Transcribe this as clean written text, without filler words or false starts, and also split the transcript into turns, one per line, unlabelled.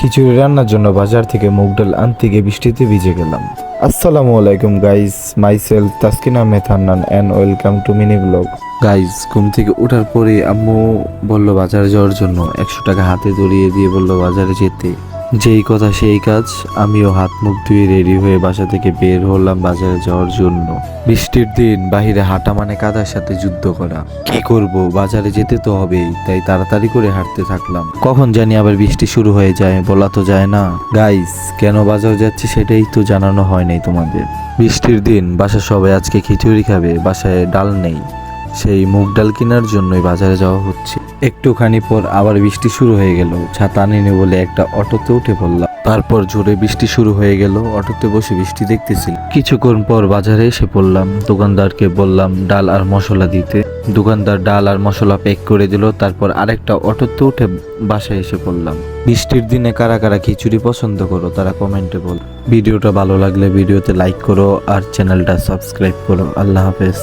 খিচুড়ি রান্নার জন্য বাজার থেকে মুগ ডাল আনতে গিয়ে বৃষ্টিতে ভিজে গেলাম। আসসালামু আলাইকুম guys, myself Taskin Ahmed Hannan and welcome to mini blog. Guys, ঘুম থেকে ওঠার পরে আম্মু বলল বাজারে যাওয়ার জন্য, 100 টাকা হাতে ধরিয়ে দিয়ে বলল বাজারে যেতে। যেই কথা সেই কাজ, আমিও হাত মুখ ধুয়ে রেডি হয়ে বাসা থেকে বের হলাম বাজারে যাওয়ার জন্য। বৃষ্টির দিন, বাহিরে হাঁটা মানে কাদার সাথে যুদ্ধ করা। কি করব, বাজারে যেতে তো হবেই, তাই তাড়াতাড়ি করে হাঁটতে থাকলাম। কখন জানি আবার বৃষ্টি শুরু হয়ে যায়, বলা তো যায় না। গাইস, কেন বাজার যাচ্ছি সেটাই তো জানানো হয় নাই তোমাদের। বৃষ্টির দিন, বাসার সবাই আজকে খিচুড়ি খাবে, বাসায় ডাল নেই, সেই মুগ ডাল কেনার জন্যই বাজারে যাওয়া হচ্ছে। একটুখানি পর আবার বৃষ্টি শুরু হয়ে গেল। ছাতা আনিনি বলে একটা অটোতে উঠে পড়লাম। তারপর জোরে বৃষ্টি শুরু হয়ে গেল। অটোতে বসে বৃষ্টি দেখতেছিল। কিছুক্ষণ পর বাজারে এসে পড়লাম। দোকানদারকে বললাম ডাল আর মশলা দিতে। দোকানদার ডাল আর মশলা প্যাক করে দিল। তারপর আরেকটা অটোতে উঠে বাসায় এসে পড়লাম। বৃষ্টির দিনে কারা কারা খিচুড়ি পছন্দ করো তারা কমেন্টে বল। ভিডিওটা ভালো লাগলে ভিডিওতে লাইক করো আর চ্যানেলটা সাবস্ক্রাইব করো। আল্লাহ হাফেজ।